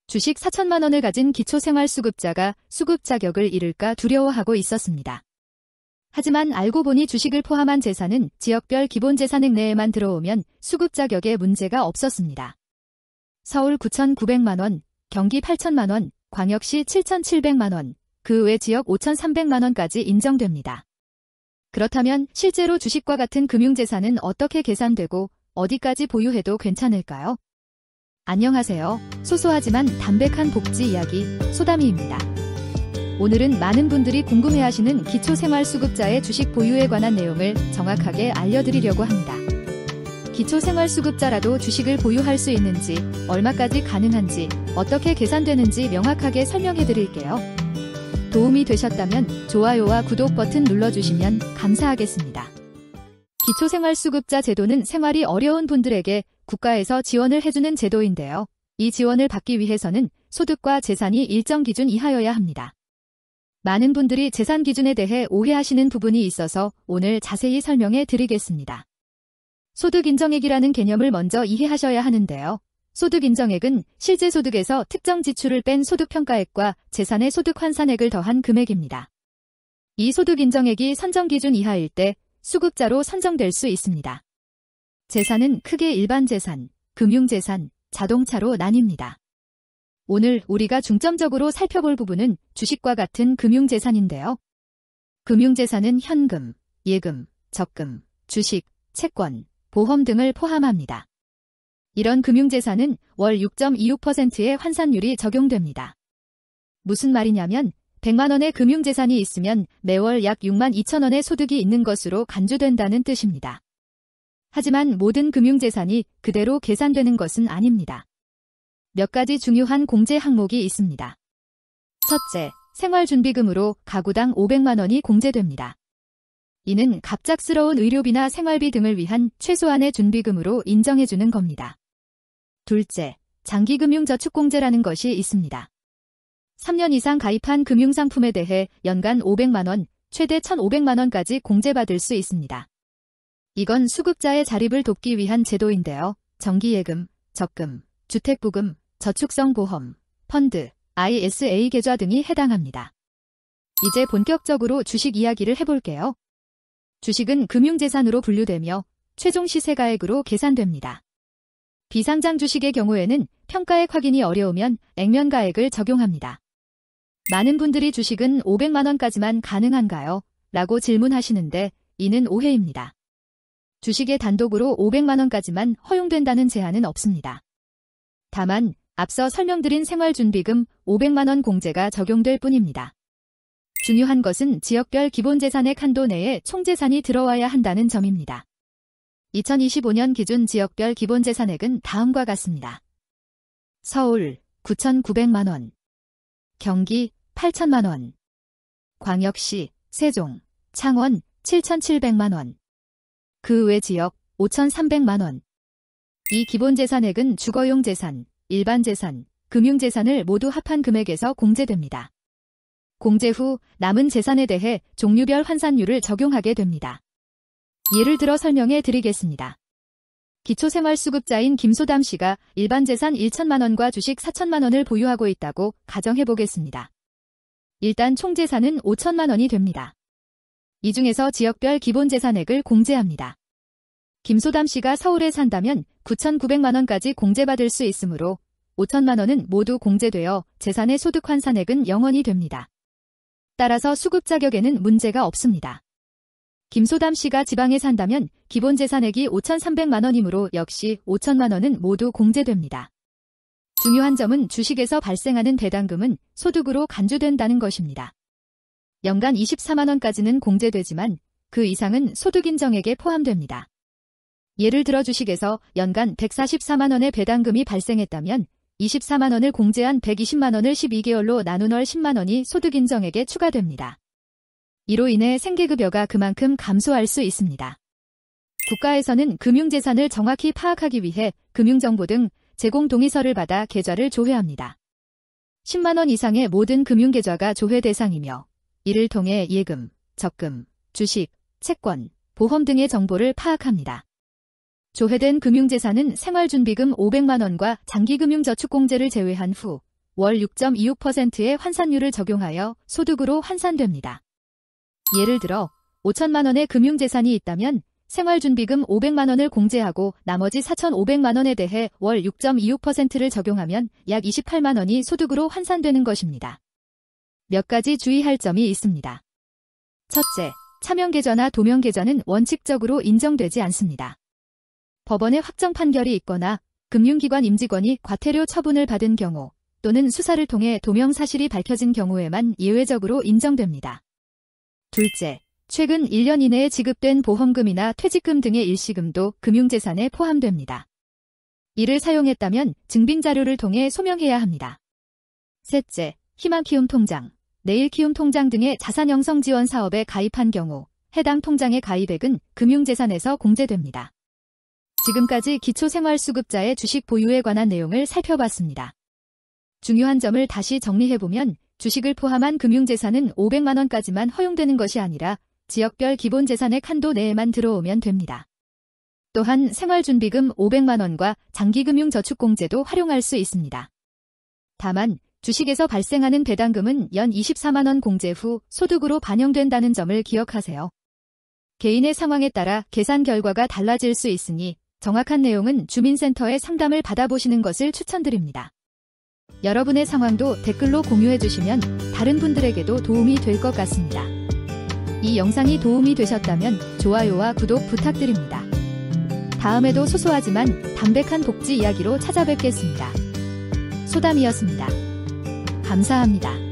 주식 4천만 원을 가진 기초생활수급자가 수급 자격을 잃을까 두려워하고 있었습니다. 하지만 알고 보니 주식을 포함한 재산은 지역별 기본재산액 내에만 들어오면 수급 자격에 문제가 없었습니다. 서울 9,900만 원, 경기 8천만 원, 광역시 7,700만 원, 그 외 지역 5,300만 원까지 인정됩니다. 그렇다면 실제로 주식과 같은 금융재산은 어떻게 계산되고 어디까지 보유해도 괜찮을까요? 안녕하세요. 소소하지만 담백한 복지 이야기 소담이입니다. 오늘은 많은 분들이 궁금해하시는 기초생활수급자의 주식 보유에 관한 내용을 정확하게 알려드리려고 합니다. 기초생활수급자라도 주식을 보유할 수 있는지, 얼마까지 가능한지, 어떻게 계산되는지 명확하게 설명해드릴게요. 도움이 되셨다면 좋아요와 구독 버튼 눌러주시면 감사하겠습니다. 기초생활수급자 제도는 생활이 어려운 분들에게 국가에서 지원을 해주는 제도인데요. 이 지원을 받기 위해서는 소득과 재산이 일정 기준 이하여야 합니다. 많은 분들이 재산 기준에 대해 오해하시는 부분이 있어서 오늘 자세히 설명해 드리겠습니다. 소득인정액이라는 개념을 먼저 이해하셔야 하는데요. 소득인정액은 실제 소득에서 특정 지출을 뺀 소득평가액과 재산의 소득환산액을 더한 금액입니다. 이 소득인정액이 선정기준 이하일 때 수급자로 선정될 수 있습니다. 재산은 크게 일반재산, 금융재산, 자동차로 나뉩니다. 오늘 우리가 중점적으로 살펴볼 부분은 주식과 같은 금융재산인데요. 금융재산은 현금, 예금, 적금, 주식, 채권, 보험 등을 포함합니다. 이런 금융재산은 월 6.26%의 환산율이 적용됩니다. 무슨 말이냐면 100만 원의 금융재산이 있으면 매월 약 6만 2천 원의 소득이 있는 것으로 간주된다는 뜻입니다. 하지만 모든 금융재산이 그대로 계산되는 것은 아닙니다. 몇 가지 중요한 공제 항목이 있습니다. 첫째, 생활준비금으로 가구당 500만 원이 공제됩니다. 이는 갑작스러운 의료비나 생활비 등을 위한 최소한의 준비금으로 인정해주는 겁니다. 둘째, 장기금융저축공제라는 것이 있습니다. 3년 이상 가입한 금융상품에 대해 연간 500만 원, 최대 1,500만 원까지 공제받을 수 있습니다. 이건 수급자의 자립을 돕기 위한 제도인데요. 정기예금, 적금, 주택부금, 저축성보험, 펀드, ISA 계좌 등이 해당합니다. 이제 본격적으로 주식 이야기를 해볼게요. 주식은 금융재산으로 분류되며 최종 시세가액으로 계산됩니다. 비상장 주식의 경우에는 평가액 확인이 어려우면 액면가액을 적용합니다. 많은 분들이 주식은 500만 원까지만 가능한가요? 라고 질문하시는데 이는 오해입니다. 주식에 단독으로 500만 원까지만 허용된다는 제한은 없습니다. 다만 앞서 설명드린 생활준비금 500만 원 공제가 적용될 뿐입니다. 중요한 것은 지역별 기본재산액 한도 내에 총재산이 들어와야 한다는 점입니다. 2025년 기준 지역별 기본재산액은 다음과 같습니다. 서울 9,900만 원, 경기 8천만 원, 광역시 세종, 창원 7,700만 원, 그 외 지역 5,300만 원. 이 기본재산액은 주거용 재산, 일반재산, 금융재산을 모두 합한 금액에서 공제됩니다. 공제 후 남은 재산에 대해 종류별 환산율을 적용하게 됩니다. 예를 들어 설명해 드리겠습니다. 기초생활수급자인 김소담 씨가 일반재산 1천만 원과 주식 4천만 원을 보유하고 있다고 가정해 보겠습니다. 일단 총재산은 5천만 원이 됩니다. 이 중에서 지역별 기본재산액을 공제합니다. 김소담 씨가 서울에 산다면 9,900만 원까지 공제받을 수 있으므로 5천만 원은 모두 공제되어 재산의 소득환산액은 0원이 됩니다. 따라서 수급 자격에는 문제가 없습니다. 김소담 씨가 지방에 산다면 기본재산액이 5,300만 원이므로 역시 5천만 원은 모두 공제됩니다. 중요한 점은 주식에서 발생하는 배당금은 소득으로 간주된다는 것입니다. 연간 24만 원까지는 공제되지만 그 이상은 소득인정액에 포함됩니다. 예를 들어 주식에서 연간 144만 원의 배당금이 발생했다면 24만 원을 공제한 120만 원을 12개월로 나눈 월 10만 원이 소득인정액에 추가됩니다. 이로 인해 생계급여가 그만큼 감소할 수 있습니다. 국가에서는 금융재산을 정확히 파악하기 위해 금융정보 등 제공 동의서를 받아 계좌를 조회합니다. 10만 원 이상의 모든 금융계좌가 조회 대상이며 이를 통해 예금, 적금, 주식, 채권, 보험 등의 정보를 파악합니다. 조회된 금융재산은 생활준비금 500만 원과 장기금융저축공제를 제외한 후 월 6.26%의 환산율을 적용하여 소득으로 환산됩니다. 예를 들어 5천만 원의 금융재산이 있다면 생활준비금 500만 원을 공제하고 나머지 4,500만 원에 대해 월 6.26%를 적용하면 약 28만 원이 소득으로 환산되는 것입니다. 몇 가지 주의할 점이 있습니다. 첫째, 차명계좌나 도명계좌는 원칙적으로 인정되지 않습니다. 법원의 확정 판결이 있거나 금융기관 임직원이 과태료 처분을 받은 경우 또는 수사를 통해 도명 사실이 밝혀진 경우에만 예외적으로 인정됩니다. 둘째, 최근 1년 이내에 지급된 보험금이나 퇴직금 등의 일시금도 금융재산에 포함됩니다. 이를 사용했다면 증빙자료를 통해 소명해야 합니다. 셋째, 희망키움통장, 내일키움통장 등의 자산형성 지원 사업에 가입한 경우 해당 통장의 가입액은 금융재산에서 공제됩니다. 지금까지 기초생활수급자의 주식 보유에 관한 내용을 살펴봤습니다. 중요한 점을 다시 정리해보면 주식을 포함한 금융재산은 500만 원까지만 허용되는 것이 아니라 지역별 기본재산의 한도 내에만 들어오면 됩니다. 또한 생활준비금 500만 원과 장기금융저축공제도 활용할 수 있습니다. 다만 주식에서 발생하는 배당금은 연 24만 원 공제 후 소득으로 반영된다는 점을 기억하세요. 개인의 상황에 따라 계산 결과가 달라질 수 있으니 정확한 내용은 주민센터에 상담을 받아보시는 것을 추천드립니다. 여러분의 상황도 댓글로 공유해주시면 다른 분들에게도 도움이 될 것 같습니다. 이 영상이 도움이 되셨다면 좋아요와 구독 부탁드립니다. 다음에도 소소하지만 담백한 복지 이야기로 찾아뵙겠습니다. 소담이었습니다. 감사합니다.